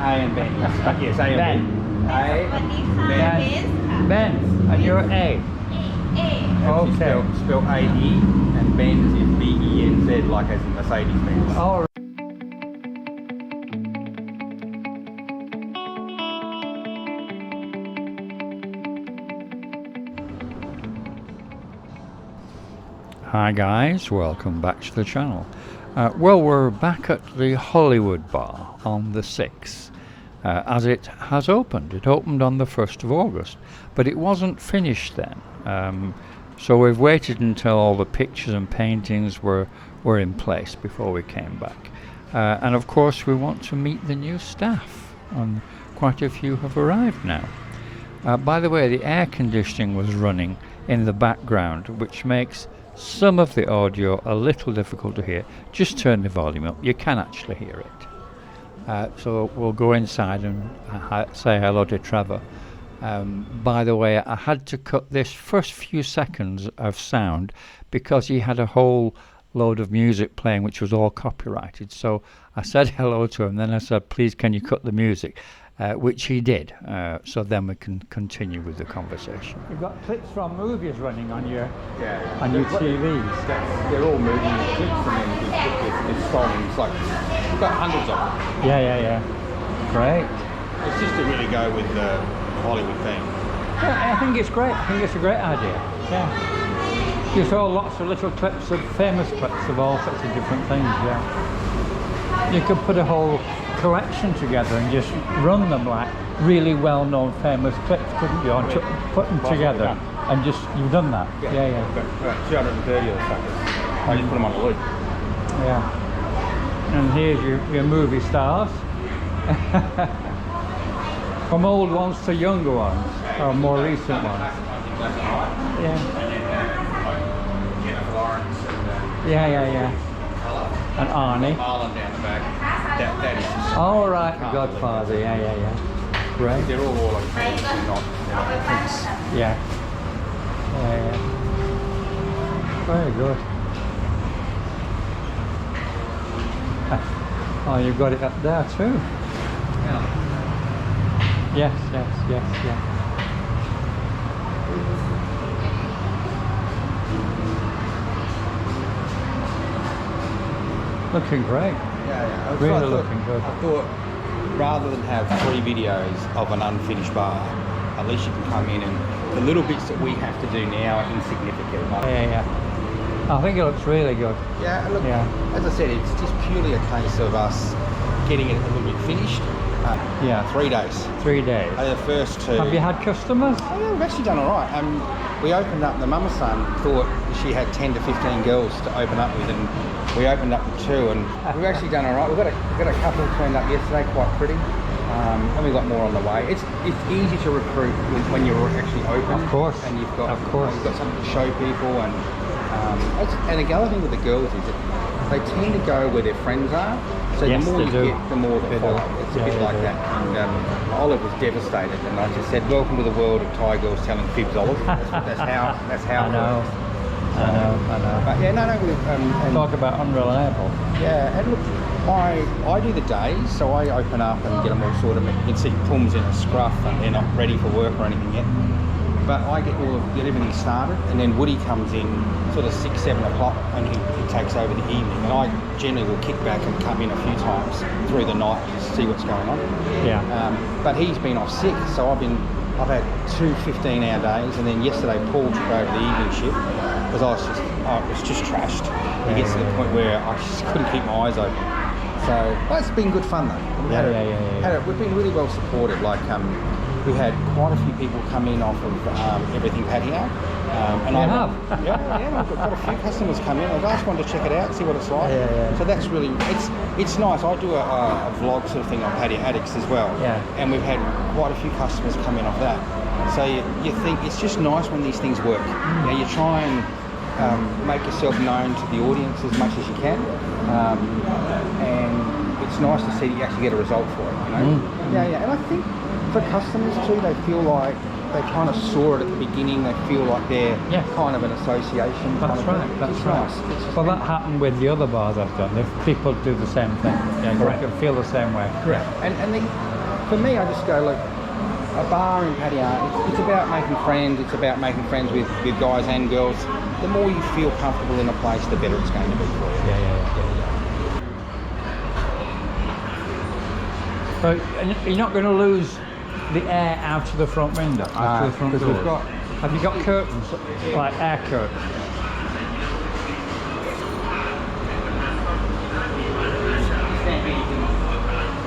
and Ben. Yes, A and Ben. B. A. Ben. And you're A. Okay. Spell A-E, and Benz is B-E-N-Z, like as in Mercedes-Benz. All right. Hi guys, welcome back to the channel. Well, we're back at the Hollywood Bar on the 6th, as it has opened. It opened on the 1st of August, but it wasn't finished then. So we've waited until all the pictures and paintings were in place before we came back. And of course we want to meet the new staff, and quite a few have arrived now. By the way, the air conditioning was running in the background, which makes some of the audio a little difficult to hear. Just turn the volume up, you can actually hear it. So we'll go inside and say hello to Trevor. By the way, I had to cut this first few seconds of sound because he had a whole load of music playing which was all copyrighted. So I said hello to him, then I said, please can you cut the music? Which he did, so then we can continue with the conversation. You've got clips from movies running on your TVs. They're all moving clips, and then we put this songs, like, we've got hundreds of them. Yeah. Great. It's just to really go with the Hollywood theme. Yeah, I think it's great. I think it's a great idea. Yeah. You saw lots of little clips of famous clips of all sorts of different things. Yeah. You could put a whole collection together and just run them like really well-known famous clips, couldn't you? Put them together and just, you've done that. Yeah. About 230 of the suckers. I just put them on a loop. Yeah. And here's your movie stars. From old ones to younger ones, or more recent ones. Yeah. Yeah. And Arnie. Marlon down the back. That is. All right, Godfather. Yeah. Great. They're all like they're not things. Yeah. Very good. Oh, you've got it up there too. Yeah. Yes. Looking great. Yeah. Really looking good. I thought rather than have 3 videos of an unfinished bar, at least you can come in and the little bits that we have to do now are insignificant. Yeah. I think it looks really good. Yeah, look, as I said, it's just purely a case of us getting it a little bit finished. 3 days. 3 days. The first 2. Have you had customers? Oh, yeah, we've actually done all right. We opened up, the mama son thought she had 10 to 15 girls to open up with, and we opened up with 2, and we've actually done all right. We've got a couple turned up yesterday, quite pretty, and we've got more on the way. It's easy to recruit when you're actually open. Of course. And you've got something to show people, and the other thing with the girls is that they tend to go where their friends are. So the more you get, the more they follow. It's a bit like that. And Olive was devastated, and I just said, "Welcome to the world of Thai girls telling fibs, Olive." That's how. I know. But yeah, no. Talk about unreliable. Yeah, and look, I do the days, so I open up and get them all sorted. You can see Pum's in a scruff, and they're not ready for work or anything yet. But I get everything started, and then Woody comes in sort of 6, 7 o'clock, and he takes over the evening. And I generally will kick back and come in a few times through the night to see what's going on. Yeah. But he's been off sick, so I've had 2 15-hour days, and then yesterday Paul took over the evening shift because it was just trashed. It gets to the point where I just couldn't keep my eyes open. So, but it's been good fun though. We've been really well supported. Like we had quite a few people come in off of Everything Pattaya. And we've got a few customers come in. I just wanted to check it out, see what it's like. So that's really, it's nice. I do a vlog sort of thing on Pattaya Addicts as well. And we've had quite a few customers come in off that. So you think it's just nice when these things work. You try and make yourself known to the audience as much as you can. And it's nice to see that you actually get a result for it, you know? And I think for customers too, they feel like they kind of saw it at the beginning. They feel like they're kind of an association. That's right. That's right. Nice. Well, that happened with the other bars I've done. If people do the same thing, correct. they can feel the same way. Correct. And for me, I just go, look, a bar in Pattaya, it's about making friends. It's about making friends with guys and girls. The more you feel comfortable in a place, the better it's going to be for you. So you're not going to lose the air out of the front window, out of the front door. Have you got curtains, like air curtains?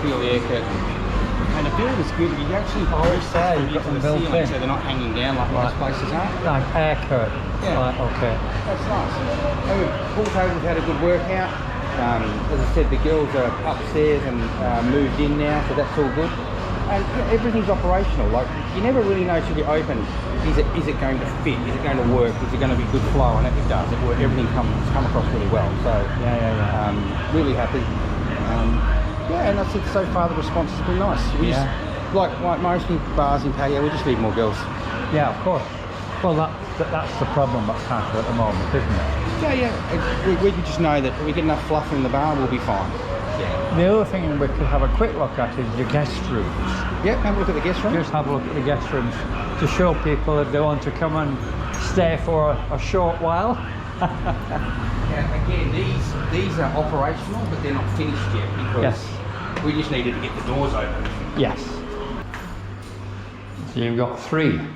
Feel the air curtain. And the build is good. You actually say you've got them built in, so they're not hanging down like most places are. Like air curtain. Yeah. Right, okay. That's nice. And pool tables had a good workout. As I said, the girls are upstairs and moved in now, so that's all good. And everything's operational. Like, you never really know till you open. Is it going to fit? Is it going to work? Is it going to be good flow? And it does. Everything come across really well. So really happy. And I think so far the response has been nice. We just, like most bars in Pattaya, we just need more girls. Yeah, of course. Well, that's the problem at Pattaya at the moment, isn't it? Yeah. We just know that if we get enough fluff in the bar, we'll be fine. Yeah. The other thing we could have a quick look at is your guest rooms. Yeah, have a look at the guest rooms. Just have a look at the guest rooms to show people if they want to come and stay for a short while. Again, these are operational, but they're not finished yet because we just needed to get the doors open. Yes. So you've got 3. These are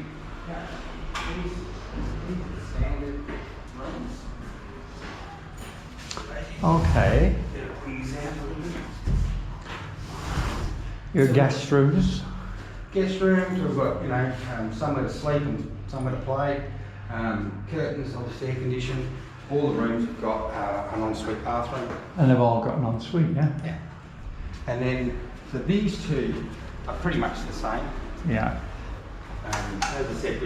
standard rooms. Okay. Your guest rooms. Guest rooms, we've got, somewhere to sleep and somewhere to play. Curtains, obviously air conditioned. All the rooms have got an ensuite bathroom. And they've all got an ensuite, yeah? Yeah. And then, so these two are pretty much the same. Yeah. As I said,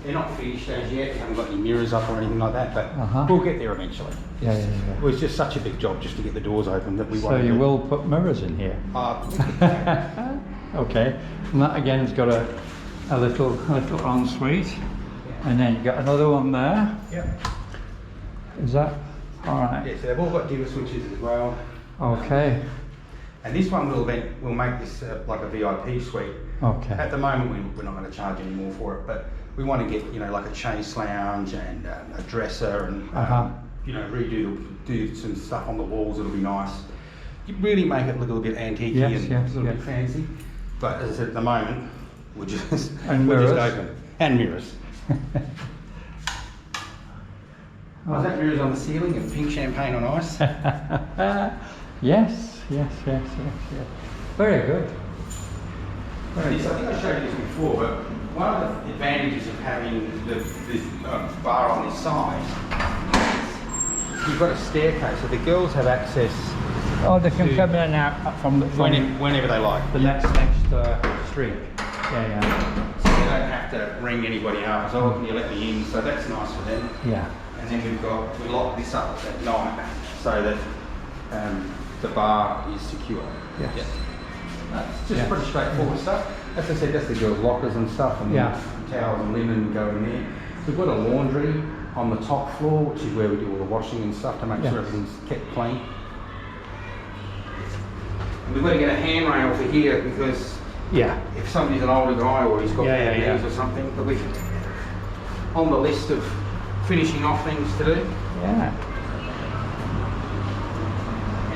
they're not finished as yet. We haven't got any mirrors up or anything like that, but we'll get there eventually. Yeah. It was just such a big job just to get the doors open that we wanted to. So you will put mirrors in here? Okay. And that again's got a little ensuite. And then you've got another one there. Yep. Is that all right? Yeah, so they've all got dimmer switches as well. Okay. And this one will make this like a VIP suite. Okay. At the moment, we're not going to charge any more for it, but we want to get like a chase lounge and a dresser and do some stuff on the walls. It'll be nice. You really make it look a little bit antique and a little bit fancy. But as I said, at the moment, we're just open and mirrors. Was that mirrors on the ceiling and pink champagne on ice? Yes. Very good. I think I showed you this before, but one of the advantages of having this bar on this side, you've got a staircase, so the girls have access. Oh, they can come in and out from whenever they like. The next street. Yeah. So they don't have to ring anybody up. So can you let me in? So that's nice for them. Yeah. And then we lock this up at night so that the bar is secure. Yes. Yeah. It's just pretty straightforward stuff. As I said, that's the girls' lockers and stuff, and towels and linen go in there. We've got a laundry on the top floor, which is where we do all the washing and stuff to make sure everything's kept clean. And we've got to get a handrail for here because if somebody's an older guy or he's got diabetes or something, but we're on the list of finishing off things to do. Yeah.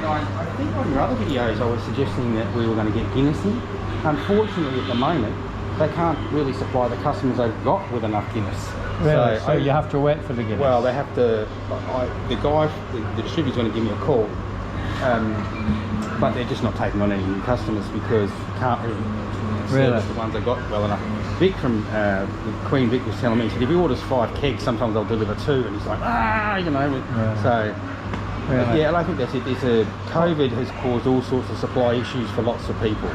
I think on your other videos I was suggesting that we were going to get Guinness in. Unfortunately at the moment they can't really supply the customers they've got with enough Guinness. Really? So you have to wait for the Guinness? Well, they have to, the distributor's going to give me a call, but they're just not taking on any new customers because they can't really service the ones they got well enough. Vic from Queen Vic was telling me, he said if he orders 5 kegs sometimes they'll deliver 2 and he's like, so... Really? Yeah, and I think that's it. COVID has caused all sorts of supply issues for lots of people.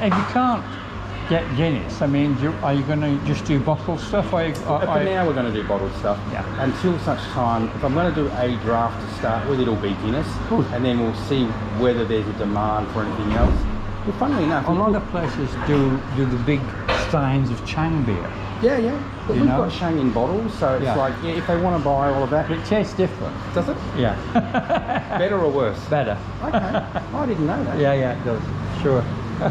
If you can't get Guinness, I mean, are you going to just do bottled stuff? For now we're going to do bottled stuff. Yeah. Until such time, if I'm going to do a draft to start with, it'll be Guinness. Ooh. And then we'll see whether there's a demand for anything else. But funnily enough... A lot of places do the big steins of Chang beer. Yeah, yeah. But You we've know? got Shang in bottles, so it's Yeah. like, yeah, if they want to buy all of that. It tastes different. Does it? Yeah. Better or worse? Better. Okay. I didn't know that. Yeah, yeah, it does. Sure.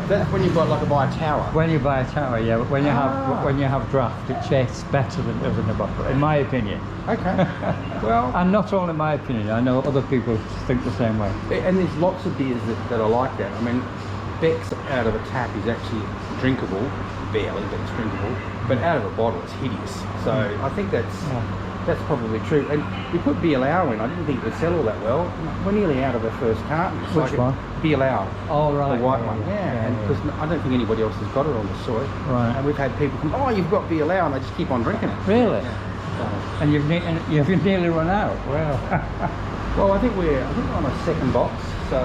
That's when you buy a tower. When you buy a tower, yeah, but when you Ah. have draft, it tastes better than it does in a bottle, in my opinion. Okay. Well, And not only my opinion, I know other people think the same way. and there's lots of beers that are like that. I mean, Beck's out of a tap is actually drinkable, barely, but it's drinkable. But out of a bottle, it's hideous. So I think that's probably true. And we put Beerlao in. I didn't think it would sell all that well. We're nearly out of the first carton. It's Which one? Beerlao. Oh, right. The white one. Yeah. Because I don't think anybody else has got it on the soy. Right. And we've had people come, oh, you've got Beerlao, and they just keep on drinking it. Really? Yeah. And you've nearly run out. Well, Well, I think we're on a second box. So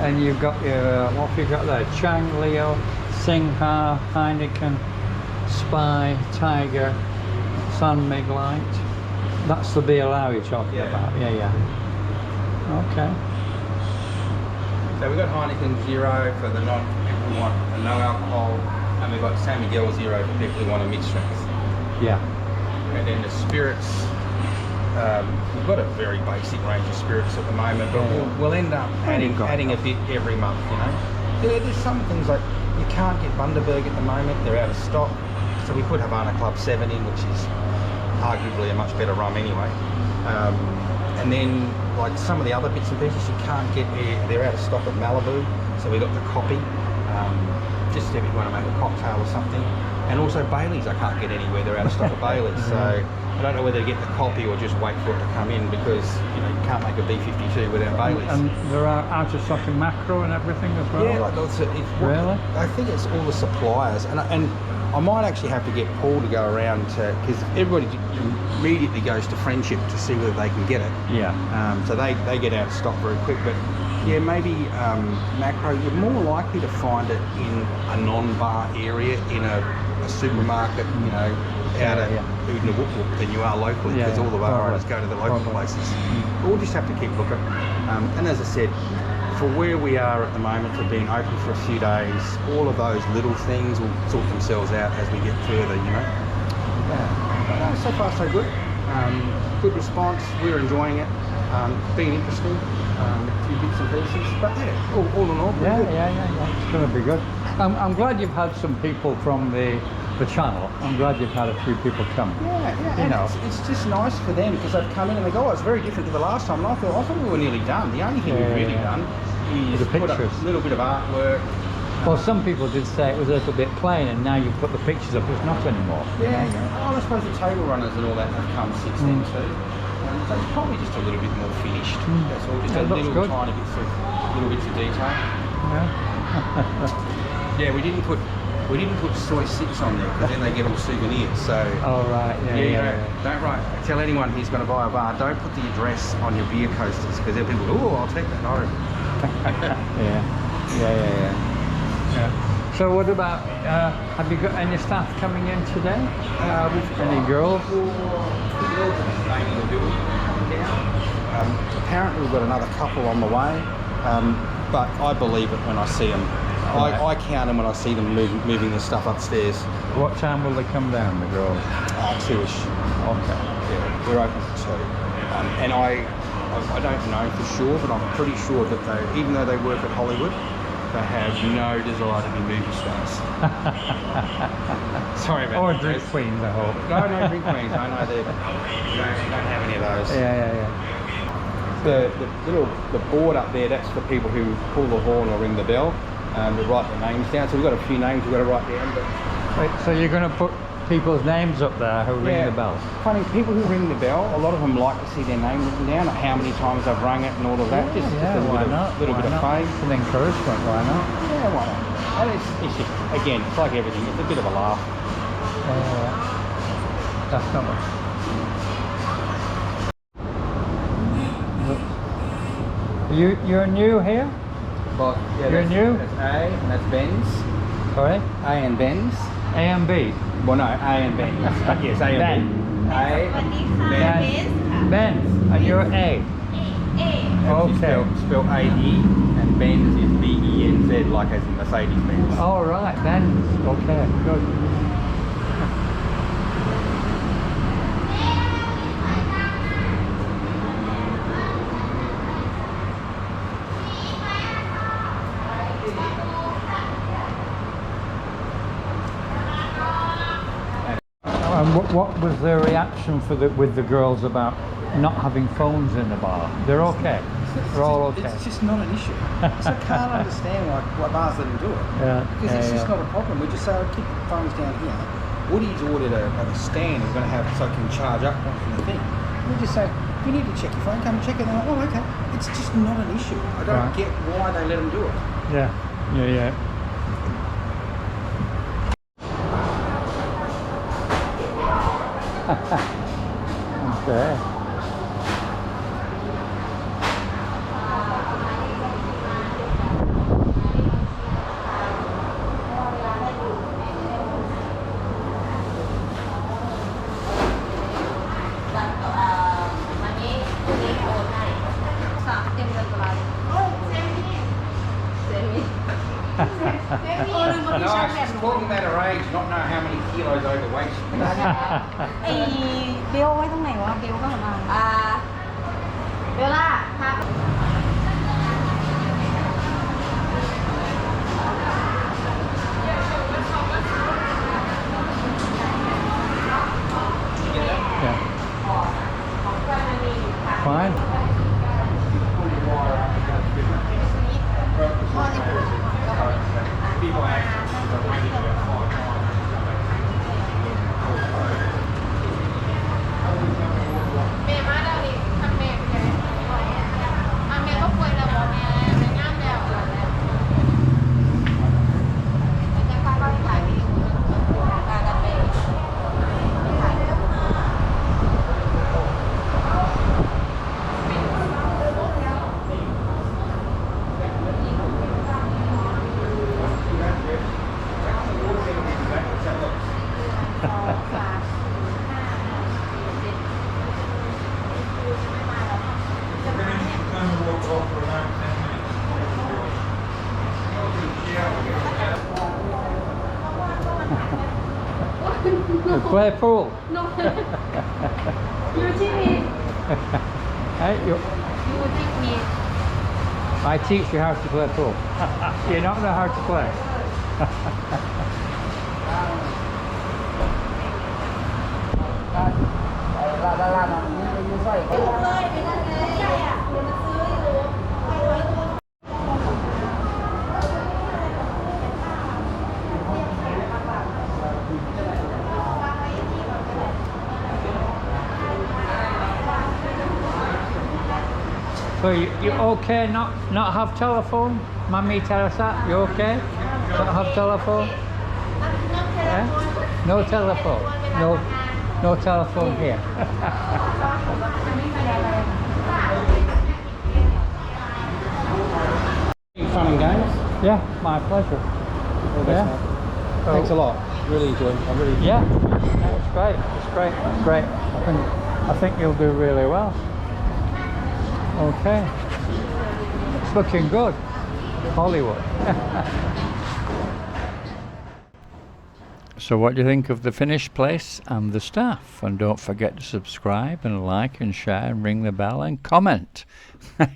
and you've got your, what have you got there? Chang, Leo, Singha, Heineken, Spy, Tiger, San Mig Light. That's the Beerlao you're talking about. Yeah, yeah. Okay. So we've got Heineken Zero for the people who want a no alcohol, and we've got San Miguel Zero for people who want a mixed strength. Yeah. And then the spirits, we've got a very basic range of spirits at the moment, but we'll end up adding a bit every month, you know. There's some things like you can't get Bundaberg at the moment, they're out of stock, so we put Havana Club 7 in, which is arguably a much better rum anyway. And then like some of the other bits and pieces you can't get, they're out of stock at Malibu, so we got the Copy, just if you want to make a cocktail or something. And also Bailey's I can't get anywhere, they're out of stock at Bailey's, so I don't know whether to get the Copy or just wait for it to come in, because you know you can't make a B52 without Bailey's. And there are out of stock in macro and everything as well? Yeah, like Really? I think it's all the suppliers, and I might actually have to get Paul to go around to, because everybody immediately goes to Friendship to see whether they can get it. Yeah. So they get out of stock very quick, but yeah, maybe macro, you're more likely to find it in a non-bar area in a supermarket, you know, out at Oodnawup than you are locally, because all the bar owners go to the local places. But we'll just have to keep looking. And as I said, for where we are at the moment, for being open for a few days, all of those little things will sort themselves out as we get further, you know. But, so far so good. Good response, we're enjoying it. Been interesting, a few bits and pieces, but yeah, all in all, pretty good. Yeah. It's going to be good. I'm glad you've had some people from the channel. I'm glad you've had a few people come. Yeah, You and know. it's just nice for them, because they've come in and they go, oh, it's very different to the last time. And I thought we were nearly done. The only thing we've really done is The put up pictures. a little bit of artwork. Well, some people did say it was a little bit plain, and now you've put the pictures up. It's not anymore. Yeah. Oh, I suppose the table runners and all that have come since then too. So it's probably just a little bit more finished. That's all. Just Yeah, a it looks little good. tiny little bits of detail. Yeah. Yeah, we didn't put soy 6 on there, because then they get all souvenirs. So Oh, right. Yeah. don't write. Tell anyone who's going to buy a bar, don't put the address on your beer coasters, because then people go, oh, I'll take that home. Yeah. So what about, have you got any staff coming in today? Any girls? Apparently we've got another couple on the way, but I believe it when I see them. Right. I count them when I see them moving their stuff upstairs. What time will they come down, the girls? 2ish. Okay. Yeah, we're open for 2. And I don't know for sure, but I'm pretty sure that they, even though they work at Hollywood, they have no desire to be movie stars. Sorry about Or that. drink queens, I hope. No drink queens. I know they don't have any of those. Yeah. The board up there, that's for people who pull the horn or ring the bell. They write their names down. So we've got a few names we've got to write down. But Wait, so you're going to put people's names up there who ring the bell? Funny, people who ring the bell, a lot of them like to see their name written down, like how many times they've rung it and all of that. Just a little bit of fame. It's an encouragement, why not? Yeah, why not? And it's just, again, it's like everything, it's a bit of a laugh. Definitely. You're new here? But yeah, You're new? That's A, and that's Ben's. Sorry? A and Ben's. A and B? Well, no, A and Ben's. Yes, A and B. A, Ben. Ben. And you're A. Okay. Spelled A-E, and Benz is B-E-N-Z, like as in Mercedes-Benz. All right, Benz. Okay, good. And what was the reaction with the girls about not having phones in the bar? They're okay. They're all okay. It's just not an issue. So I can't understand why bars let them do it. Yeah, Because it's just not a problem. We just say, keep the phones down here. Woody's ordered a stand we're going to have so it can charge up one from the thing. We just say, if you need to check your phone, come and check it. And they're like, oh, okay. It's just not an issue. I don't get why they let them do it. Yeah, yeah. Okay. No, she's talking about her age, not know how many kilos overweight she is. ไอ้เบลไว้ตรงไหนวะเบลก็มาเบลล่าครับ Yeah. Fine. To play pool. No. You teach me. Hey, You teach me. I teach you how to play pool. You don't know how to play. So you okay not have telephone? Mummy tell us that? You okay? Not have telephone? Yeah? No telephone. No telephone here. Fun and games. Yeah, my pleasure. All the best, Yeah. mate. Thanks a lot. Really enjoyed it. I really enjoyed Yeah, it. it's great. It's great. It's great. I think you'll do really well. Okay. It's looking good. Hollywood. So what do you think of the finished place and the staff? And don't forget to subscribe and like and share and ring the bell and comment.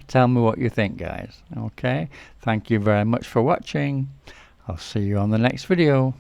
Tell me what you think, guys. Okay. Thank you very much for watching. I'll see you on the next video.